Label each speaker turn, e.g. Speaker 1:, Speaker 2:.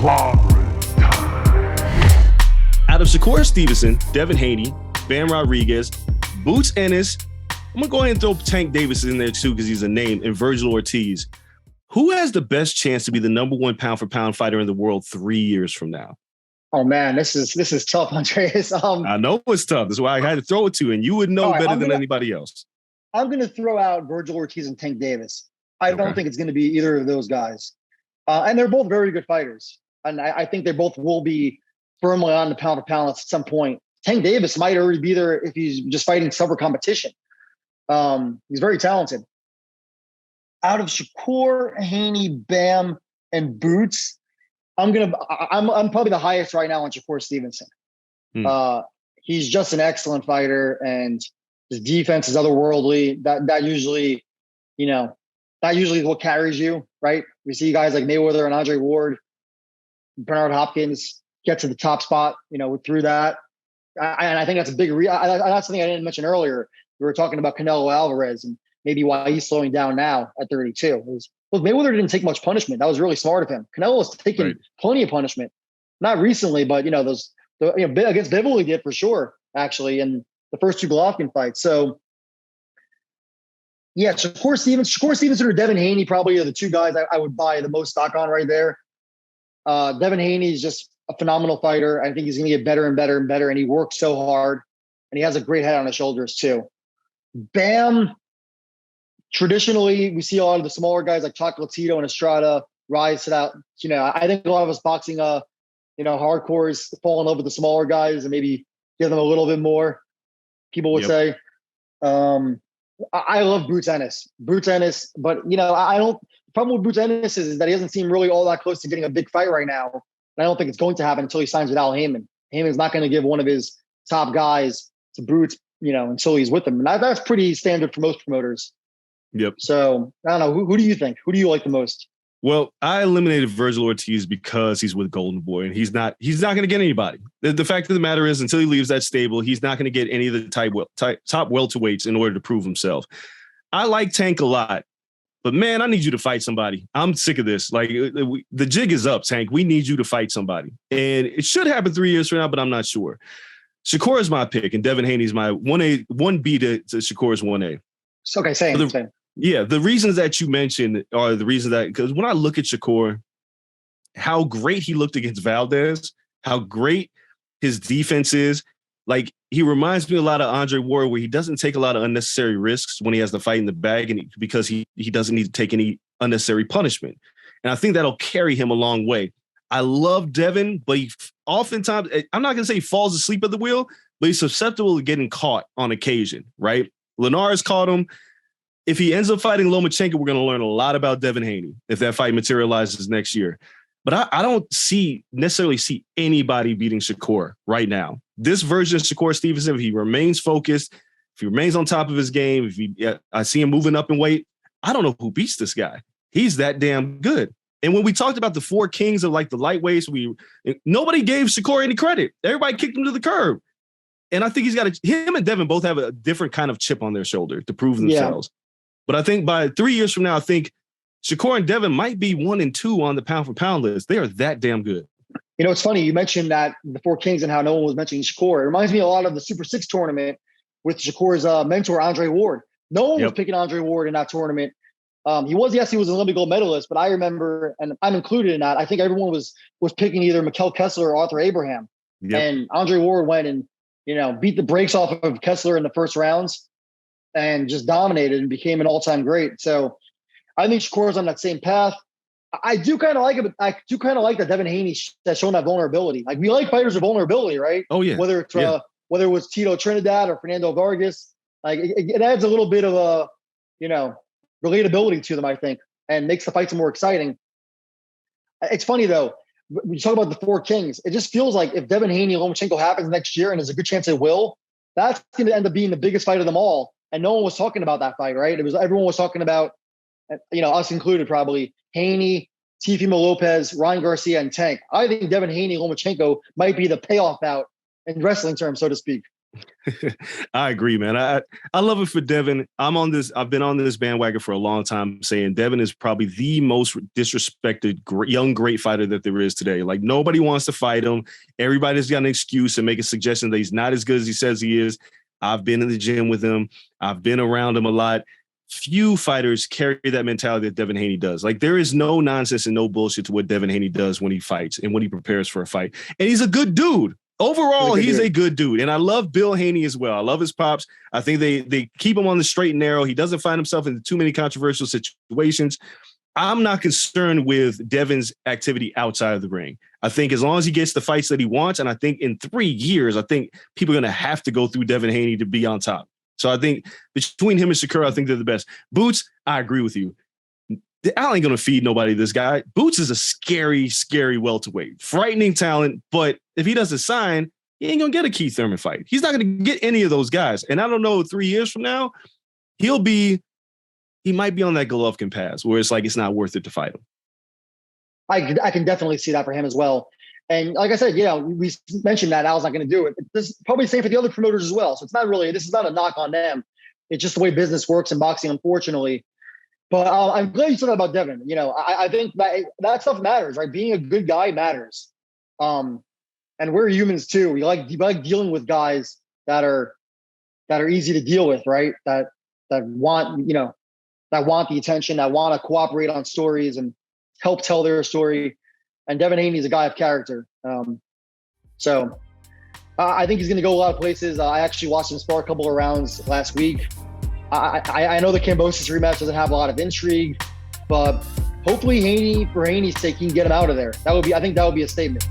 Speaker 1: Clobberin Time.
Speaker 2: Out of Shakur Stevenson, Devon Haney, Bam Rodriguez, Boots Ennis, I'm going to go ahead and throw Tank Davis in there too because he's a name, and Vergil Ortiz. Who has the best chance to be the number one pound-for-pound fighter in the world 3 years from now?
Speaker 3: Oh, man, this is tough, Andreas.
Speaker 2: I know it's tough. That's why I had to throw it to you, and you would know better than anybody else.
Speaker 3: I'm going to throw out Vergil Ortiz and Tank Davis. I don't think it's going to be either of those guys. And they're both very good fighters. And I think they both will be firmly on the pound-for-pound at some point. Tank Davis might already be there if he's just fighting separate competition. He's very talented. Out of Shakur, Haney, Bam, and Boots, I'm probably the highest right now on Shakur Stevenson. He's just an excellent fighter, and his defense is otherworldly. That usually is what carries you, right? We see guys like Mayweather and Andre Ward, Bernard Hopkins get to the top spot, through that. And I think that's a big that's something I didn't mention earlier. We were talking about Canelo Alvarez and maybe why he's slowing down now at 32. Look, Mayweather didn't take much punishment. That was really smart of him. Canelo was taking plenty of punishment. Not recently, but against Bivol he did for sure, actually, in the first two Golovkin fights. So yeah, Shakur Stevenson or Devon Haney probably are the two guys I would buy the most stock on right there. Devon Haney is just a phenomenal fighter. I think he's going to get better and better and better, and he works so hard, and he has a great head on his shoulders too. Bam, traditionally, we see a lot of the smaller guys like Chocolatito and Estrada rise to that. I think a lot of us boxing, hardcores fall in love with the smaller guys and maybe give them a little bit more, people would say. I love Boots Ennis. But, the problem with Boots Ennis is that he doesn't seem really all that close to getting a big fight right now. And I don't think it's going to happen until he signs with Al Heyman. Heyman's not going to give one of his top guys to Boots, until he's with him. And that's pretty standard for most promoters.
Speaker 2: Yep.
Speaker 3: So I don't know. Who do you think? Who do you like the most?
Speaker 2: Well, I eliminated Vergil Ortiz because he's with Golden Boy, and he's not going to get anybody. The fact of the matter is, until he leaves that stable, he's not going to get any of the top welterweights in order to prove himself. I like Tank a lot, but man, I need you to fight somebody. I'm sick of this. Like the jig is up, Tank. We need you to fight somebody, and it should happen 3 years from now, but I'm not sure. Shakur is my pick, and Devon Haney is my 1A, 1B to Shakur's 1A.
Speaker 3: Okay, same.
Speaker 2: Yeah, the reasons that you mentioned are the reasons because when I look at Shakur, how great he looked against Valdez, how great his defense is. Like, he reminds me a lot of Andre Ward, where he doesn't take a lot of unnecessary risks when he has to fight in the bag, and because he doesn't need to take any unnecessary punishment. And I think that'll carry him a long way. I love Devon, but he oftentimes, I'm not going to say he falls asleep at the wheel, but he's susceptible to getting caught on occasion, right? Linares caught him. If he ends up fighting Lomachenko, we're going to learn a lot about Devon Haney if that fight materializes next year. But I don't necessarily see anybody beating Shakur right now. This version of Shakur Stevenson, if he remains focused, if he remains on top of his game, I see him moving up in weight, I don't know who beats this guy. He's that damn good. And when we talked about the four kings of like the lightweights, nobody gave Shakur any credit. Everybody kicked him to the curb. And I think him and Devon both have a different kind of chip on their shoulder to prove themselves. Yeah. But I think by 3 years from now, I think Shakur and Devon might be 1 and 2 on the pound for pound list. They are that damn good.
Speaker 3: It's funny. You mentioned that the four kings and how no one was mentioning Shakur. It reminds me a lot of the Super 6 tournament with Shakur's mentor, Andre Ward. No one was picking Andre Ward in that tournament. He was an Olympic gold medalist, but I remember, and I'm included in that, I think everyone was picking either Mikkel Kessler or Arthur Abraham. Yep. And Andre Ward went and, beat the brakes off of Kessler in the first rounds and just dominated and became an all-time great. So I think Shakur's on that same path. I do kind of like it, but I do kind of like that Devon Haney has shown that vulnerability. Like, we like fighters with vulnerability, right?
Speaker 2: Oh, yeah.
Speaker 3: Whether it was Tito Trinidad or Fernando Vargas, like it adds a little bit of a, relatability to them, I think, and makes the fights more exciting. It's funny, though. When you talk about the four kings, it just feels like if Devon Haney and Lomachenko happens next year, and there's a good chance it will, that's going to end up being the biggest fight of them all. And no one was talking about that fight, right? Everyone was talking about, us included probably, Haney, Teofimo Lopez, Ryan Garcia, and Tank. I think Devon Haney and Lomachenko might be the payoff bout in wrestling terms, so to speak.
Speaker 2: I agree, man. I love it for Devon. I've been on this bandwagon for a long time saying Devon is probably the most disrespected young great fighter that there is today. Like, nobody wants to fight him. Everybody's got an excuse and make a suggestion that he's not as good as he says he is. I've been in the gym with him. I've been around him a lot. Few fighters carry that mentality that Devon Haney does. Like, there is no nonsense and no bullshit to what Devon Haney does when he fights and when he prepares for a fight. And he's a good dude. Overall, he's a good dude. And I love Bill Haney as well. I love his pops. I think they keep him on the straight and narrow. He doesn't find himself in too many controversial situations. I'm not concerned with Devon's activity outside of the ring. I think as long as he gets the fights that he wants, and I think in 3 years, I think people are going to have to go through Devon Haney to be on top. So I think between him and Shakur, I think they're the best. Boots, I agree with you. I ain't going to feed nobody this guy. Boots is a scary, scary welterweight. Frightening talent, but if he doesn't sign, he ain't going to get a Keith Thurman fight. He's not going to get any of those guys. And I don't know, 3 years from now, he might be on that Golovkin pass where it's like it's not worth it to fight him.
Speaker 3: I can definitely see that for him as well. And like I said, we mentioned that Al's not going to do it. This is probably the same for the other promoters as well. So this is not a knock on them. It's just the way business works in boxing, unfortunately. But I'm glad you said that about Devon. I think that stuff matters, right? Being a good guy matters. And we're humans too. We like dealing with guys that are easy to deal with, right? That want the attention, that want to cooperate on stories and help tell their story. And Devon Haney is a guy of character. So I think he's going to go a lot of places. I actually watched him spar a couple of rounds last week. I know the Kambosos rematch doesn't have a lot of intrigue, but hopefully for Haney's sake, he can get him out of there. I think that would be a statement.